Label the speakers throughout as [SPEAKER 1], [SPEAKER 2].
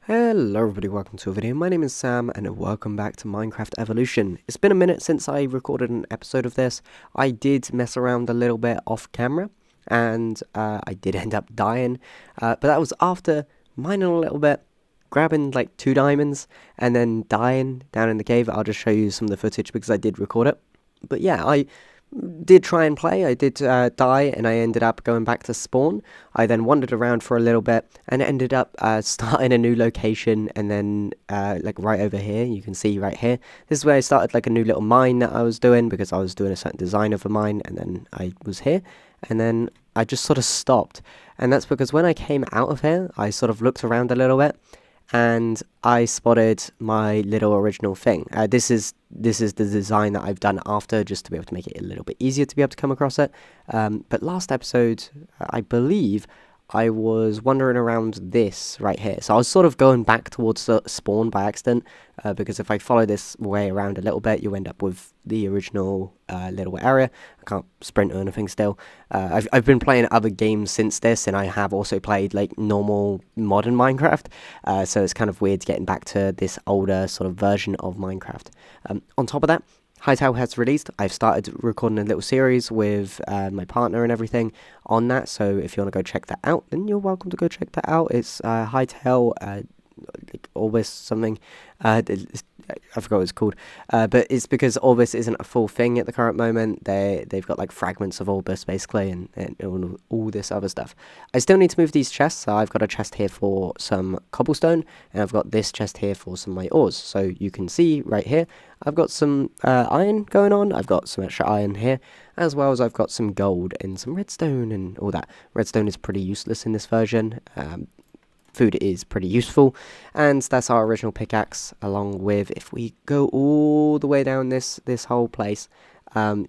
[SPEAKER 1] Hello everybody, welcome to a video. My name is Sam and welcome back to Minecraft Evolution. It's been a minute since I recorded an episode of this. I did mess around a little bit off camera and I did end up dying, but that was after mining a little bit, grabbing like 2 diamonds and then dying down in the cave. I'll just show you some of the footage because I did record it. But yeah, I did try and play. I did die and I ended up going back to spawn. I then wandered around for a little bit and ended up starting a new location, and then like right over here, you can see right here, this is where I started like a new little mine that I was doing because I was doing a certain design of a mine, and then I was here and then I just sort of stopped. And that's because when I came out of here, I sort of looked around a little bit and I spotted my little original thing. This is the design that I've done after, just to be able to make it a little bit easier to be able to come across it. But last episode, I believe I was wandering around this right here. So I was sort of going back towards the spawn by accident, because if I follow this way around a little bit, you end up with the original little area. I can't sprint or anything still. I've been playing other games since this, and I have also played like normal modern Minecraft, so it's kind of weird getting back to this older sort of version of Minecraft. On top of that, Hightail has released. I've started recording a little series with my partner and everything on that, so if you want to go check that out, then you're welcome to go check that out. It's Hightail, like Orbis something. I forgot what it's called, but it's because Orbis isn't a full thing at the current moment. They've got like fragments of Orbis basically, and all this other stuff. I still need to move these chests. So I've got a chest here for some cobblestone, and I've got this chest here for some of my ores. So you can see right here, I've got some iron going on. I've got some extra iron here, as well as I've got some gold and some redstone and all that. Redstone is pretty useless in this version. Food is pretty useful, and that's our original pickaxe, along with, if we go all the way down this whole place,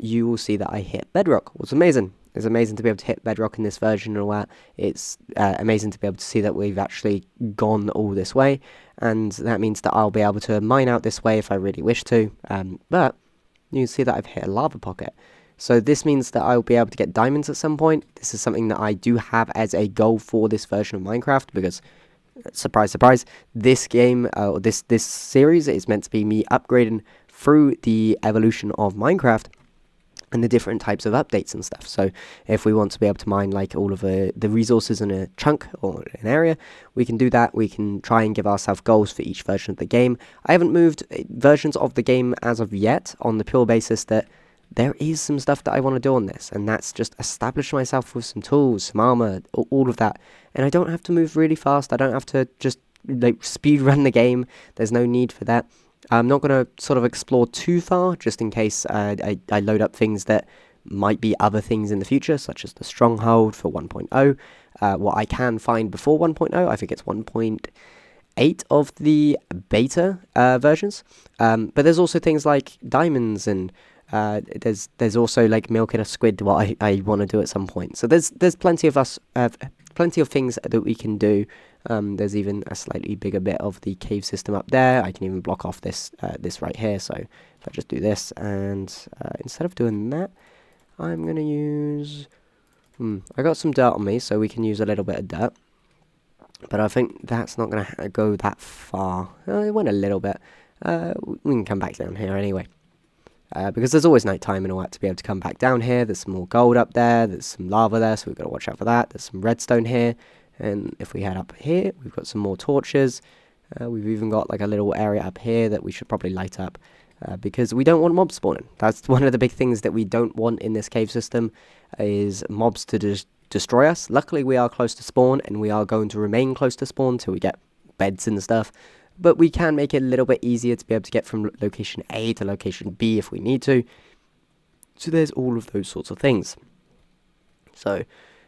[SPEAKER 1] you will see that I hit bedrock. What's amazing. It's amazing to be able to hit bedrock in this version and all that. It's amazing to be able to see that we've actually gone all this way, and that means that I'll be able to mine out this way if I really wish to, but you can see that I've hit a lava pocket. So this means that I'll be able to get diamonds at some point. This is something that I do have as a goal for this version of Minecraft because, surprise, surprise, this game, or this series is meant to be me upgrading through the evolution of Minecraft and the different types of updates and stuff. So if we want to be able to mine like all of the resources in a chunk or an area, we can do that. We can try and give ourselves goals for each version of the game. I haven't moved versions of the game as of yet, on the pure basis that there is some stuff that I want to do on this, and that's just establish myself with some tools, some armor, all of that. And I don't have to move really fast. I don't have to just like speed run the game. There's no need for that. I'm not going to sort of explore too far, just in case I load up things that might be other things in the future, such as the stronghold for 1.0. What I can find before 1.0, I think it's 1.8 of the beta versions. But there's also things like diamonds, and there's also like milking a squid, what I want to do at some point. So there's plenty of things that we can do. There's even a slightly bigger bit of the cave system up there. I can even block off this right here. So if I just do this, and instead of doing that, I'm gonna use. I got some dirt on me, so we can use a little bit of dirt. But I think that's not gonna go that far. It went a little bit. We can come back down here anyway. Because there's always night time and all that to be able to come back down here. There's some more gold up there. There's some lava there, so we've got to watch out for that. There's some redstone here. And if we head up here, we've got some more torches. We've even got like a little area up here that we should probably light up. Because we don't want mobs spawning. That's one of the big things that we don't want in this cave system, is mobs to just destroy us. Luckily, we are close to spawn, and we are going to remain close to spawn till we get beds and stuff. But we can make it a little bit easier to be able to get from location A to location B if we need to. So there's all of those sorts of things. So,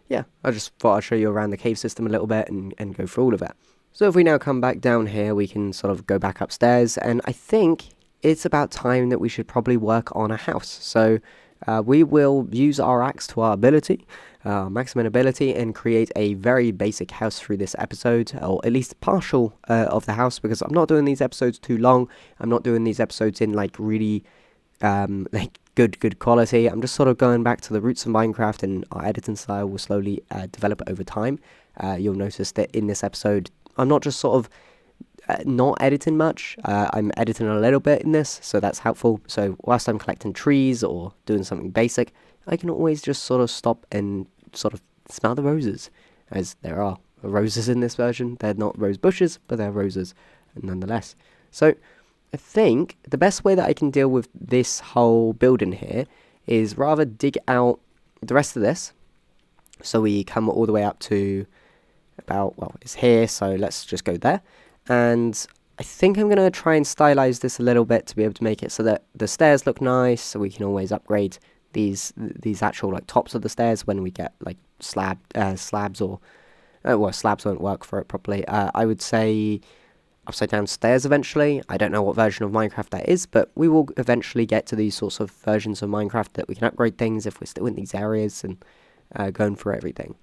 [SPEAKER 1] yeah, I just thought I'd show you around the cave system a little bit and go through all of that. So if we now come back down here, we can sort of go back upstairs, and I think it's about time that we should probably work on a house. So we will use our axe to our ability, maximum ability, and create a very basic house through this episode, or at least partial of the house, because I'm not doing these episodes too long. I'm not doing these episodes in like really like good quality. I'm just sort of going back to the roots of Minecraft, and our editing style will slowly develop over time. You'll notice that in this episode, I'm not just sort of not editing much. I'm editing a little bit in this, so that's helpful. So whilst I'm collecting trees or doing something basic, I can always just sort of stop and sort of smell the roses, as there are roses in this version. They're not rose bushes, but they're roses nonetheless. So I think the best way that I can deal with this whole building here is rather dig out the rest of this. So we come all the way up to about, well, it's here, so let's just go there. And I think I'm going to try and stylize this a little bit to be able to make it so that the stairs look nice, so we can always upgrade these actual like tops of the stairs when we get like slabs or well, slabs won't work for it properly. I would say upside down stairs eventually. I don't know what version of Minecraft that is, but we will eventually get to these sorts of versions of Minecraft that we can upgrade things if we're still in these areas and going through everything.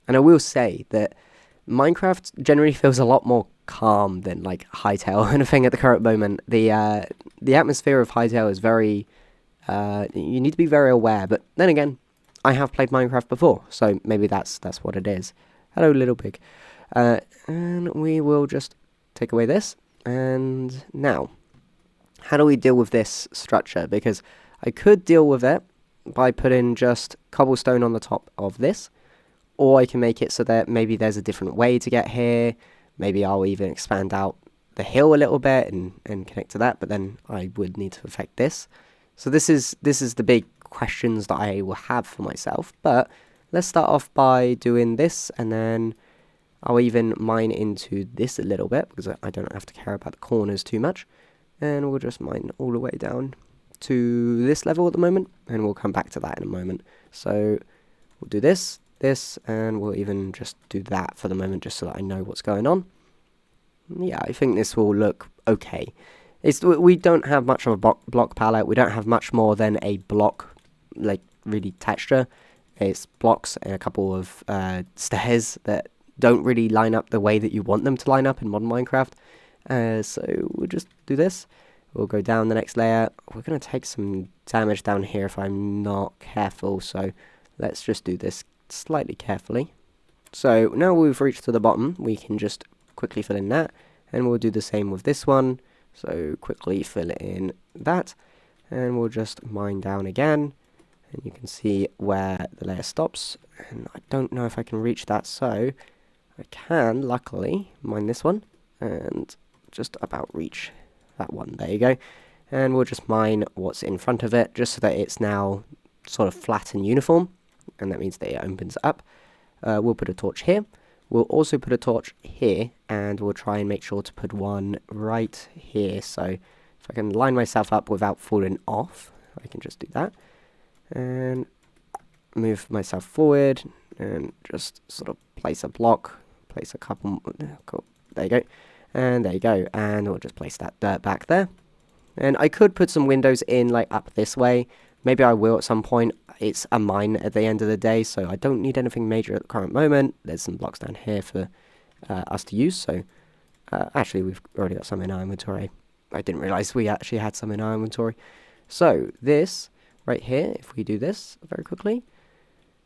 [SPEAKER 1] And I will say that Minecraft generally feels a lot more calm than like Hytale or anything at the current moment. The atmosphere of Hytale is very you need to be very aware, but then again, I have played Minecraft before, so maybe that's what it is. Hello, little pig. And we will just take away this. And now, how do we deal with this structure? Because I could deal with it by putting just cobblestone on the top of this, or I can make it so that maybe there's a different way to get here. Maybe I'll even expand out the hill a little bit and connect to that, but then I would need to affect this. So this is the big questions that I will have for myself. But let's start off by doing this, and then I'll even mine into this a little bit because I don't have to care about the corners too much. And we'll just mine all the way down to this level at the moment, and we'll come back to that in a moment. So we'll do this, and we'll even just do that for the moment just so that I know what's going on. Yeah, I think this will look okay. We don't have much of a block palette. We don't have much more than a block, like, really texture. It's blocks and a couple of stairs that don't really line up the way that you want them to line up in modern Minecraft. So we'll just do this. We'll go down the next layer. We're going to take some damage down here if I'm not careful. So let's just do this slightly carefully. So now we've reached to the bottom, we can just quickly fill in that. And we'll do the same with this one. So quickly fill in that, and we'll just mine down again, and you can see where the layer stops, and I don't know if I can reach that, so I can luckily mine this one and just about reach that one. There you go. And we'll just mine what's in front of it just so that it's now sort of flat and uniform, and that means that it opens up. We'll put a torch here. We'll also put a torch here, and we'll try and make sure to put one right here. So if I can line myself up without falling off, I can just do that. And move myself forward, and just sort of place a block, place a couple, cool. There you go. And there you go. And we'll just place that dirt back there. And I could put some windows in, like, up this way. Maybe I will at some point. It's a mine at the end of the day, so I don't need anything major at the current moment. There's some blocks down here for us to use. So actually, we've already got some in our inventory. I didn't realize we actually had some in our inventory. So this right here, if we do this very quickly,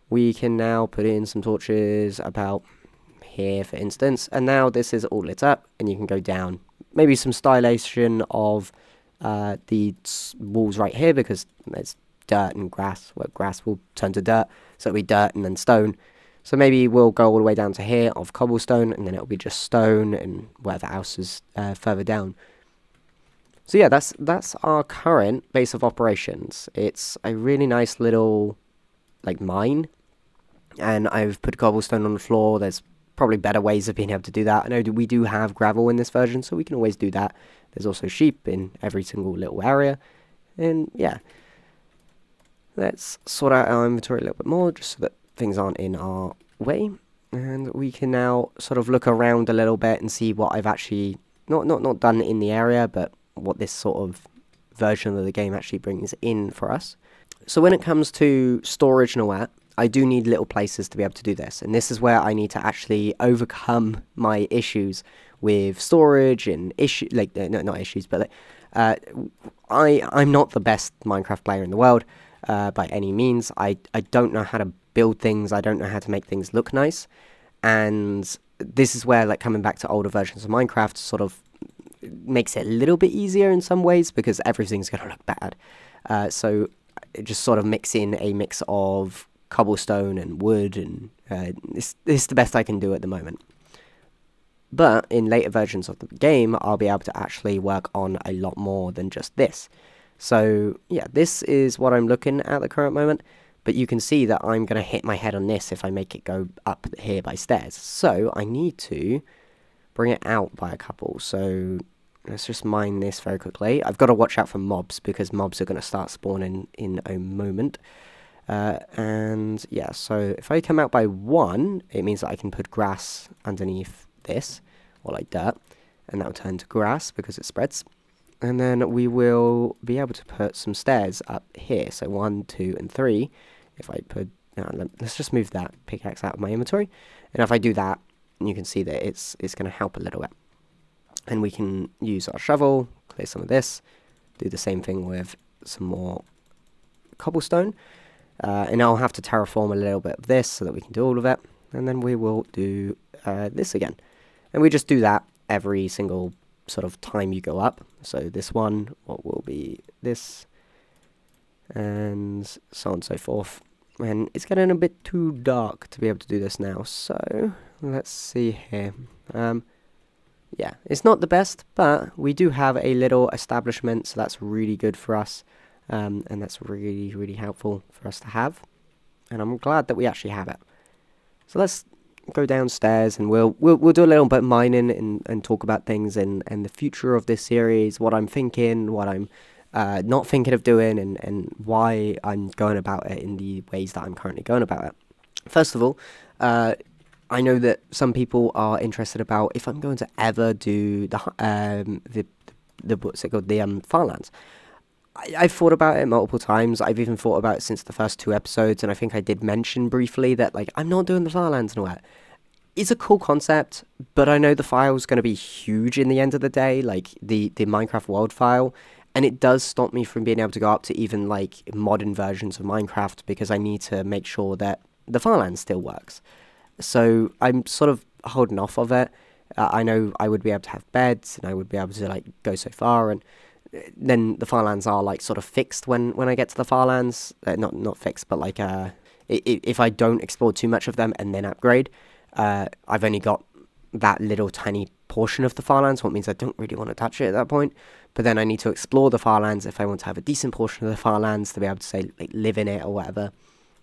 [SPEAKER 1] we can now put in some torches about here, for instance. And now this is all lit up, and you can go down. Maybe some stylization of the walls right here, because there's dirt and grass. Well, grass will turn to dirt, so it'll be dirt and then stone. So maybe we'll go all the way down to here of cobblestone, and then it'll be just stone and whatever else is further down. So yeah, that's our current base of operations. It's a really nice little like mine, and I've put cobblestone on the floor. There's probably better ways of being able to do that. I know we do have gravel in this version, so we can always do that. There's also sheep in every single little area, and yeah. Let's sort out our inventory a little bit more, just so that things aren't in our way. And we can now sort of look around a little bit and see what I've actually, not done in the area, but what this sort of version of the game actually brings in for us. So when it comes to storage and all that, I do need little places to be able to do this. And this is where I need to actually overcome my issues with storage and not issues, but I'm not the best Minecraft player in the world. By any means. I don't know how to build things. I don't know how to make things look nice. And this is where like coming back to older versions of Minecraft sort of makes it a little bit easier in some ways because everything's going to look bad. So just sort of mix in a mix of cobblestone and wood, and this is the best I can do at the moment. But in later versions of the game, I'll be able to actually work on a lot more than just this. So yeah, this is what I'm looking at the current moment, but you can see that I'm going to hit my head on this if I make it go up here by stairs. So I need to bring it out by a couple. So let's just mine this very quickly. I've got to watch out for mobs because mobs are going to start spawning in a moment. And yeah, so if I come out by 1, it means that I can put grass underneath this, or like dirt, and that will turn to grass because it spreads. And then we will be able to put some stairs up here. So 1, 2, and 3. If I put, let's just move that pickaxe out of my inventory. And if I do that, you can see that it's going to help a little bit. And we can use our shovel, clear some of this, do the same thing with some more cobblestone. And I'll have to terraform a little bit of this so that we can do all of it. And then we will do this again. And we just do that every single sort of time you go up. So this one, what will be this, and so on and so forth. And it's getting a bit too dark to be able to do this now. So let's see here. Yeah, it's not the best, but we do have a little establishment, so that's really good for us. And that's really, really helpful for us to have. And I'm glad that we actually have it. So let's go downstairs and we'll do a little bit of mining and talk about things and the future of this series, what I'm thinking, what I'm not thinking of doing, and why I'm going about it in the ways that I'm currently going about it. First of all, I know that some people are interested about if I'm going to ever do the what's it called, the Farlands. I've thought about it multiple times. I've even thought about it since the first 2 episodes, and I think I did mention briefly that like I'm not doing the Farlands and all that. It's a cool concept, but I know the file's going to be huge in the end of the day, like the Minecraft world file, and it does stop me from being able to go up to even like modern versions of Minecraft because I need to make sure that the Farlands still works. So I'm sort of holding off of it. I know I would be able to have beds, and I would be able to like go so far, and then the Farlands are like sort of fixed when I get to the Farlands. Not fixed, but like if I don't explore too much of them and then upgrade, I've only got that little tiny portion of the Farlands, what means I don't really want to touch it at that point. But then I need to explore the Farlands if I want to have a decent portion of the Farlands to be able to say like live in it or whatever.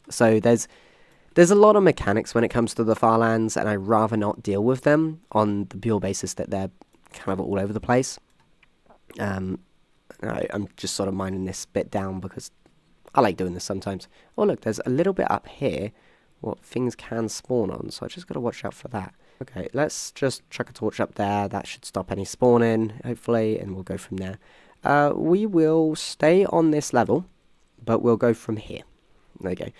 [SPEAKER 1] So there's a lot of mechanics when it comes to the Farlands, and I'd rather not deal with them on the pure basis that they're kind of all over the place. I'm just sort of mining this bit down because I like doing this sometimes. Oh look, there's a little bit up here what things can spawn on, so I just got to watch out for that. Okay, let's just chuck a torch up there. That should stop any spawning, hopefully, and we'll go from there. We will stay on this level, but we'll go from here. There you go.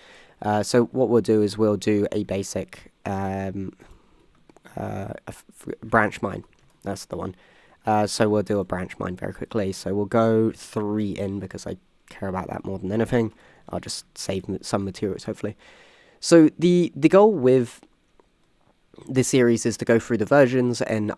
[SPEAKER 1] So what we'll do is we'll do a basic branch mine. That's the one. So we'll do a branch mine very quickly. So we'll go 3 in because I care about that more than anything. I'll just save some materials, hopefully. So the goal with this series is to go through the versions, and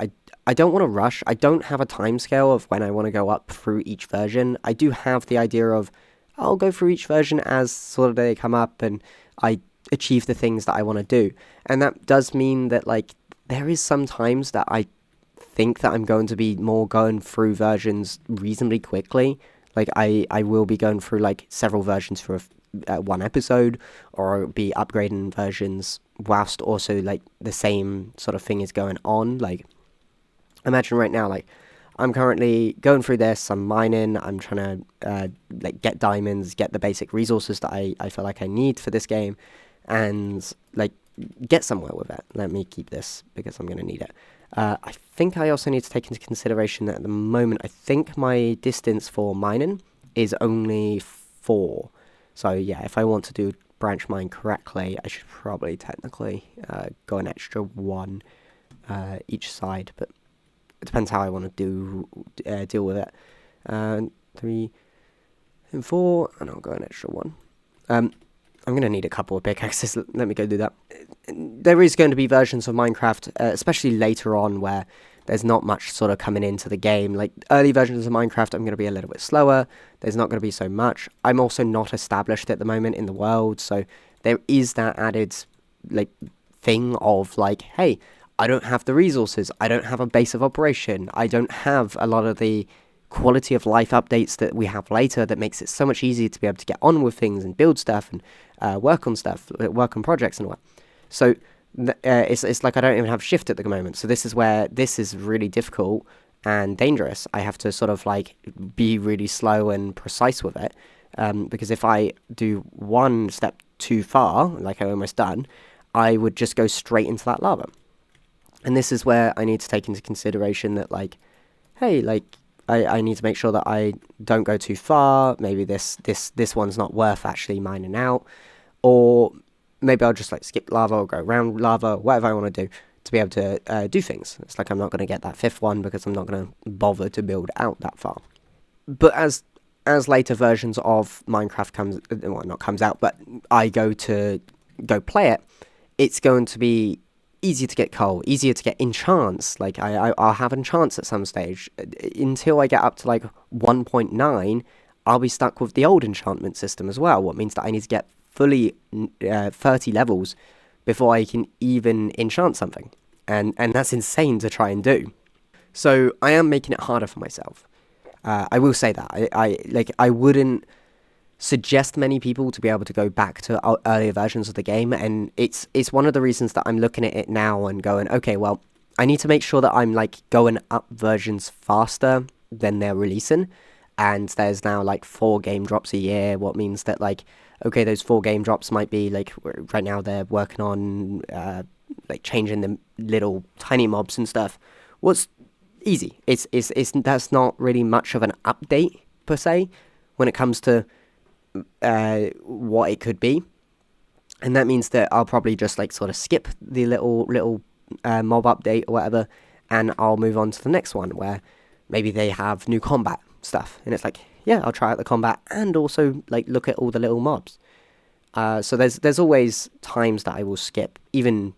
[SPEAKER 1] I don't want to rush. I don't have a time scale of when I want to go up through each version. I do have the idea of I'll go through each version as sort of they come up and I achieve the things that I want to do. And that does mean that like there is some times that I think that I'm going to be more going through versions reasonably quickly. Like I will be going through like several versions for one episode, or I'll be upgrading versions whilst also like the same sort of thing is going on. Like imagine right now, like I'm currently going through this, I'm mining, I'm trying to like get diamonds, get the basic resources that I feel like I need for this game, and like get somewhere with it. Let me keep this because I'm going to need it. I think I also need to take into consideration that at the moment, I think my distance for mining is only 4. So yeah, if I want to do branch mine correctly, I should probably technically go an extra 1 each side, but it depends how I want to deal with it. 3 and 4, and I'll go an extra 1. I'm going to need a couple of pickaxes. Let me go do that. There is going to be versions of Minecraft, especially later on, where there's not much sort of coming into the game. Like, early versions of Minecraft, I'm going to be a little bit slower. There's not going to be so much. I'm also not established at the moment in the world, so there is that added, like, thing of, like, hey, I don't have the resources. I don't have a base of operation. I don't have a lot of the quality of life updates that we have later that makes it so much easier to be able to get on with things and build stuff and work on stuff, work on projects and all that. So it's like I don't even have shift at the moment. So this is where this is really difficult and dangerous. I have to sort of like be really slow and precise with it, because if I do one step too far, like I almost done, I would just go straight into that lava. And this is where I need to take into consideration that, like, hey, like, I need to make sure that I don't go too far. Maybe this one's not worth actually mining out. Or maybe I'll just, like, skip lava or go around lava, whatever I want to be able to do things. It's like I'm not going to get that fifth one because I'm not going to bother to build out that far. But as later versions of Minecraft comes out, but I go play it, it's going to be easier to get coal, easier to get enchants. Like, I'll have enchants at some stage. Until I get up to, like, 1.9, I'll be stuck with the old enchantment system as well, what means that I need to get fully 30 levels before I can even enchant something. And that's insane to try and do. So I am making it harder for myself. I will say that. I wouldn't suggest many people to be able to go back to earlier versions of the game, and it's one of the reasons that I'm looking at it now and going, okay, well, I need to make sure that I'm, like, going up versions faster than they're releasing. And there's now, like, 4 game drops a year, what means that, like, okay, those 4 game drops might be, like, right now they're working on like changing the little tiny mobs and stuff. What's easy, it's that's not really much of an update per se when it comes to what it could be. And that means that I'll probably just, like, sort of skip the little mob update or whatever, and I'll move on to the next one where maybe they have new combat stuff, and it's like, yeah, I'll try out the combat and also, like, look at all the little mobs. So there's always times that I will skip even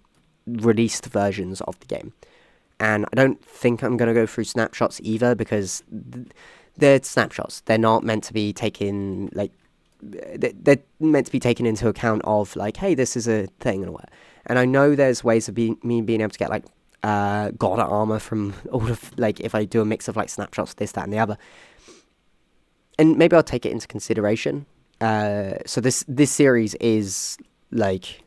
[SPEAKER 1] released versions of the game, and I don't think I'm going to go through snapshots either, because they're snapshots. They're not meant to be taken, like, they're meant to be taken into account of, like, hey, this is a thing and all that. And I know there's ways of me being able to get, like, god armor from all of, like, if I do a mix of, like, snapshots, this, that, and the other. And maybe I'll take it into consideration. So this series is, like,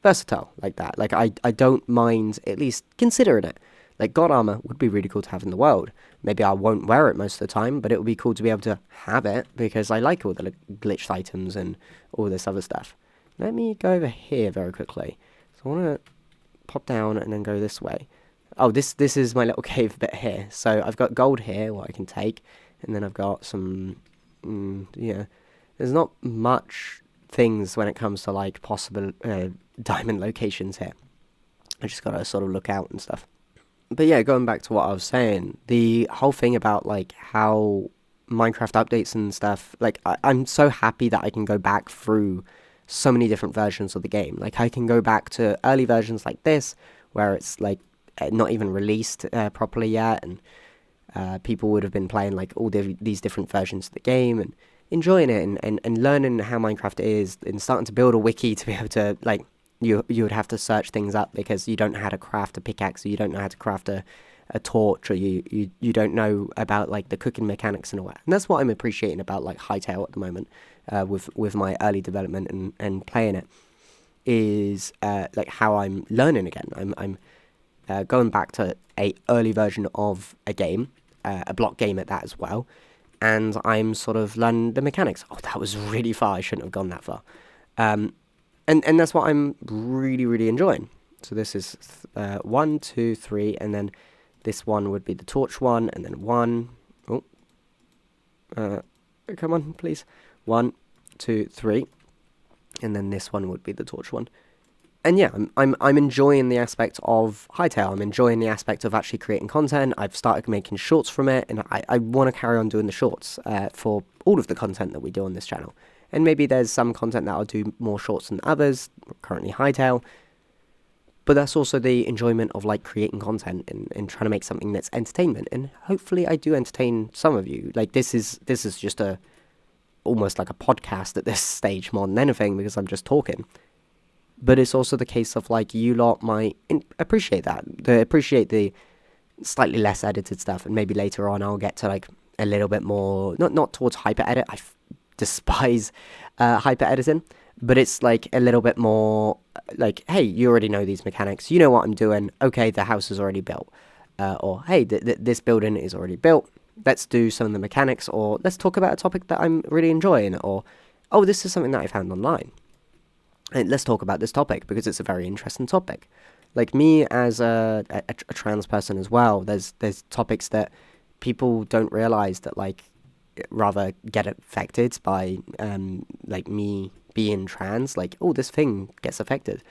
[SPEAKER 1] versatile like that. Like, I don't mind at least considering it. Like, god armor would be really cool to have in the world. Maybe I won't wear it most of the time, but it would be cool to be able to have it because I like all the glitched items and all this other stuff. Let me go over here very quickly. So I want to pop down and then go this way. Oh, this is my little cave bit here. So I've got gold here, what I can take, and then I've got some, yeah. There's not much things when it comes to, like, possible diamond locations here. I just gotta sort of look out and stuff. But yeah, going back to what I was saying, the whole thing about, like, how Minecraft updates and stuff, like, I'm so happy that I can go back through so many different versions of the game. Like, I can go back to early versions like this, where it's, like, not even released properly yet, and people would have been playing, like, all these different versions of the game, and enjoying it, and learning how Minecraft is, and starting to build a wiki to be able to, like, you would have to search things up because you don't know how to craft a pickaxe, or you don't know how to craft a torch, or you don't know about, like, the cooking mechanics and all that. And that's what I'm appreciating about, like, Hytale at the moment, with my early development and playing it, is like, how I'm learning again. I'm going back to a early version of a game, a block game at that as well, and I'm sort of learning the mechanics. Oh, that was really far. I shouldn't have gone that far. And that's what I'm really, really enjoying. So this is 1, 2, 3, and then this one would be the torch one, and then 1. Oh, come on, please. 1, 2, 3, and then this one would be the torch one. And yeah, I'm enjoying the aspect of Hytale. I'm enjoying the aspect of actually creating content. I've started making shorts from it, and I want to carry on doing the shorts for all of the content that we do on this channel. And maybe there's some content that I'll do more shorts than others, currently Hightail. But that's also the enjoyment of like creating content and trying to make something that's entertainment. And hopefully I do entertain some of you. Like this is just almost like a podcast at this stage more than anything, because I'm just talking. But it's also the case of like you lot might appreciate that. They appreciate the slightly less edited stuff, and maybe later on I'll get to like a little bit more, not towards hyper edit. I despise hyper editing, but it's like a little bit more like, hey, you already know these mechanics, you know what I'm doing, okay, the house is already built, or hey, this building is already built, let's do some of the mechanics, or let's talk about a topic that I'm really enjoying, or oh, this is something that I found online, and let's talk about this topic because it's a very interesting topic. Like me as a trans person as well, there's topics that people don't realize that like rather get affected by like me being trans. Like, oh, this thing gets affected,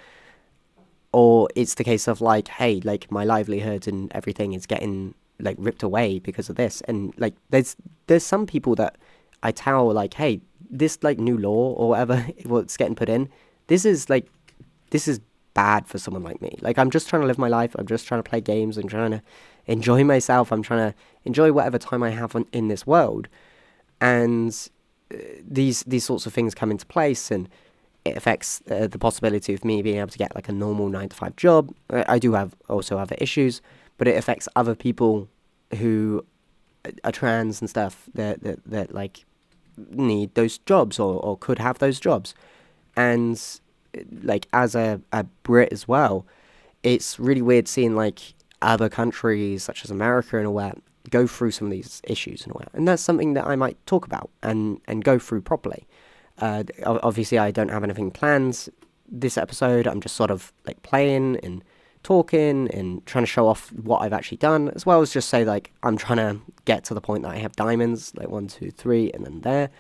[SPEAKER 1] or it's the case of like, hey, like my livelihood and everything is getting like ripped away because of this. And like there's some people that I tell like, hey, this like new law or whatever what's getting put in, this is bad for someone like me. Like, I'm just trying to live my life. I'm just trying to play games. I'm trying to enjoy myself. I'm trying to enjoy whatever time I have in this world. And these sorts of things come into place, and it affects the possibility of me being able to get like a normal 9-to-5 job. I do have also other issues, but it affects other people who are trans and stuff that like need those jobs or could have those jobs. And like as a Brit as well, it's really weird seeing like other countries such as America and all that go through some of these issues and all that. And that's something that I might talk about and go through properly. Obviously I don't have anything planned this episode. I'm just sort of like playing and talking and trying to show off what I've actually done, as well as just say like I'm trying to get to the point that I have diamonds, like 1, 2, 3, and then there.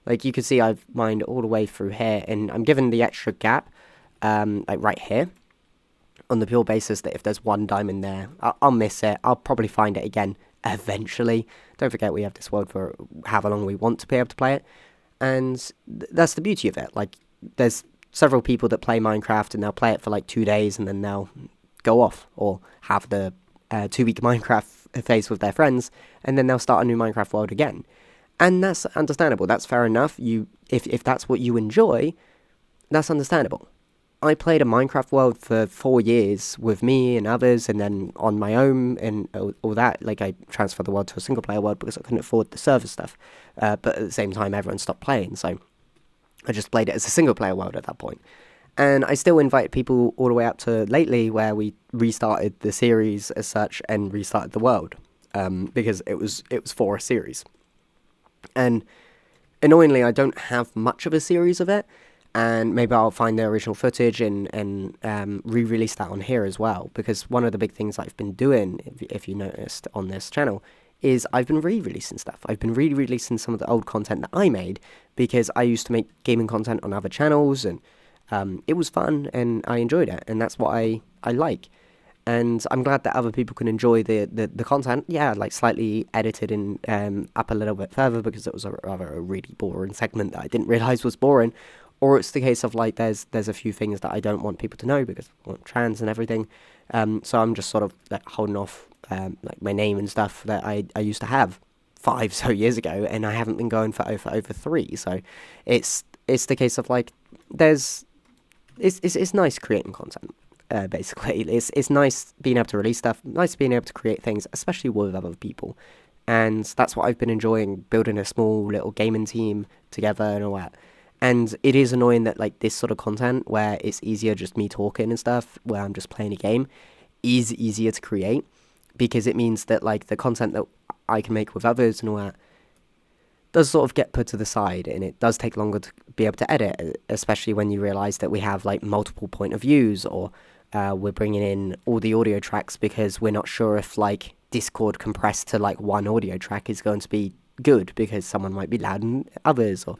[SPEAKER 1] Like you can see I've mined all the way through here, and I'm given the extra gap, like right here, on the pure basis that if there's one diamond there, I'll miss it. I'll probably find it again eventually. Don't forget we have this world for however long we want to be able to play it, and that's the beauty of it. Like there's several people that play Minecraft and they'll play it for like 2 days and then they'll go off, or have the 2-week Minecraft phase with their friends, and then they'll start a new Minecraft world again. And that's understandable. That's fair enough. If that's what you enjoy, that's understandable. I played a Minecraft world for 4 years with me and others, and then on my own and all that. Like I transferred the world to a single player world because I couldn't afford the server stuff. But at the same time, everyone stopped playing, so I just played it as a single player world at that point. And I still invite people all the way up to lately, where we restarted the series as such and restarted the world, because it was for a series. And annoyingly, I don't have much of a series of it, and maybe I'll find the original footage and re-release that on here as well, because one of the big things I've been doing, if you noticed on this channel, is I've been re-releasing stuff. I've been re-releasing some of the old content that I made, because I used to make gaming content on other channels, and it was fun, and I enjoyed it, and that's what I like. And I'm glad that other people can enjoy the content. Yeah, like slightly edited and up a little bit further, because it was a really boring segment that I didn't realise was boring. Or it's the case of like there's a few things that I don't want people to know because I'm trans and everything. So I'm just sort of like holding off like my name and stuff that I used to have 5 so years ago, and I haven't been going for over 3. So it's the case of like it's nice creating content. Basically, it's nice being able to release stuff, nice being able to create things, especially with other people, and that's what I've been enjoying, building a small little gaming team together and all that. And it is annoying that like this sort of content, where it's easier just me talking and stuff, where I'm just playing a game, is easier to create, because it means that like the content that I can make with others and all that does sort of get put to the side, and it does take longer to be able to edit, especially when you realize that we have like multiple point of views, or we're bringing in all the audio tracks because we're not sure if like Discord compressed to like one audio track is going to be good, because someone might be louder than others, or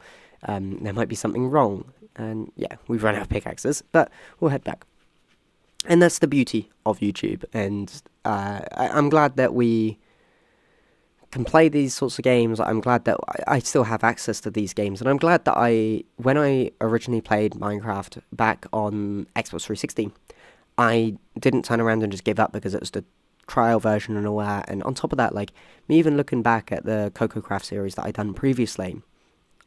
[SPEAKER 1] there might be something wrong. And yeah, we've run out of pickaxes, but we'll head back. And that's the beauty of YouTube, and I'm glad that we can play these sorts of games. I'm glad that I still have access to these games, and I'm glad that when I originally played Minecraft back on Xbox 360, I didn't turn around and just give up because it was the trial version and all that. And on top of that, like, me even looking back at the CocoCraft series that I'd done previously,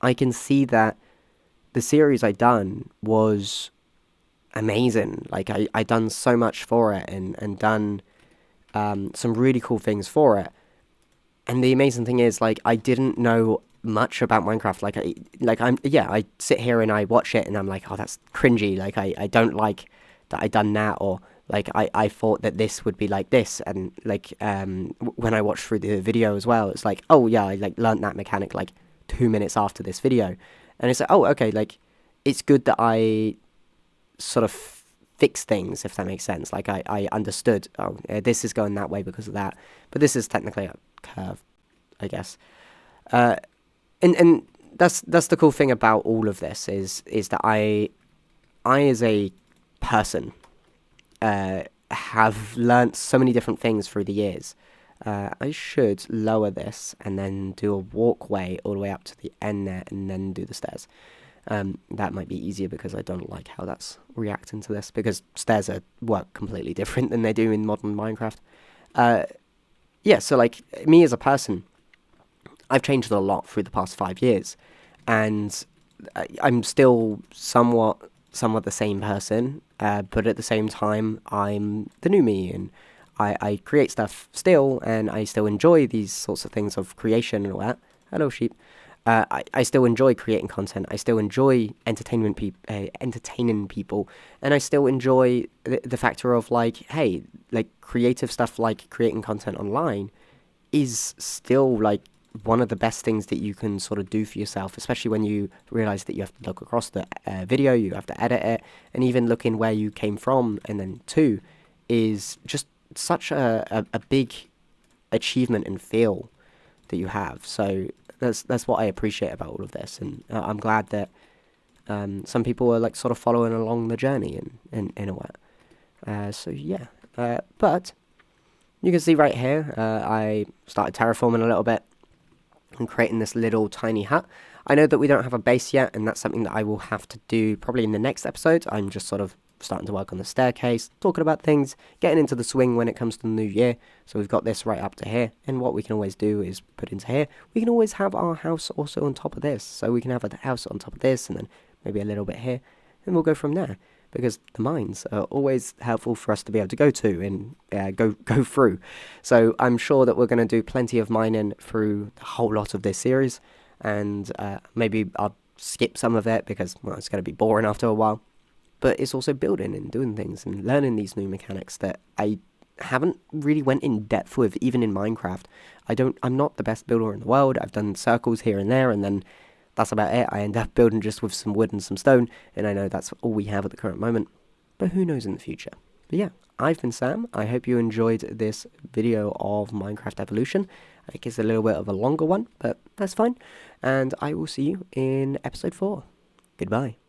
[SPEAKER 1] I can see that the series I'd done was amazing. Like, I done so much for it, and done some really cool things for it. And the amazing thing is, like, I didn't know much about Minecraft. I sit here and I watch it and I'm like, oh, that's cringy. Like, I don't like that I done that, or like I thought that this would be like this. And like when I watched through the video as well, it's like, oh yeah, I like learned that mechanic like 2 minutes after this video. And it's like, oh, okay, like, it's good that I sort of fix things, if that makes sense. Like, I understood, oh, this is going that way because of that, but this is technically a curve, I guess. Uh, and that's the cool thing about all of this is that I as a person have learnt so many different things through the years. I should lower this and then do a walkway all the way up to the end there and then do the stairs. That might be easier because I don't like how that's reacting to this, because stairs work completely different than they do in modern Minecraft. Yeah, so like, me as a person, I've changed a lot through the past 5 years, and I'm still somewhat the same person, but at the same time, I'm the new me, and I create stuff still, and I still enjoy these sorts of things of creation and all that. Hello, sheep. I still enjoy creating content. I still enjoy entertaining people, and I still enjoy the factor of, like, hey, like, creative stuff like creating content online is still like one of the best things that you can sort of do for yourself, especially when you realize that you have to look across the video, you have to edit it, and even looking where you came from and then to is just such a big achievement and feel that you have. So that's what I appreciate about all of this, and I'm glad that some people are like sort of following along the journey in a way. So yeah, but you can see right here, I started terraforming a little bit and creating this little tiny hut. I know that we don't have a base yet, and that's something that I will have to do probably in the next episode. I'm just sort of starting to work on the staircase, talking about things, getting into the swing when it comes to the new year. So we've got this right up to here, and what we can always do is put into here. We can always have our house also on top of this, so we can have a house on top of this, and then maybe a little bit here, and we'll go from there. Because the mines are always helpful for us to be able to go to and go through. So I'm sure that we're going to do plenty of mining through the whole lot of this series, and maybe I'll skip some of it because, well, it's going to be boring after a while. But it's also building and doing things and learning these new mechanics that I haven't really went in depth with, even in Minecraft. I'm not the best builder in the world. I've done circles here and there, and then that's about it. I end up building just with some wood and some stone, and I know that's all we have at the current moment. But who knows in the future? But yeah, I've been Sam. I hope you enjoyed this video of Minecraft Evolution. I think it's a little bit of a longer one, but that's fine. And I will see you in episode 4. Goodbye.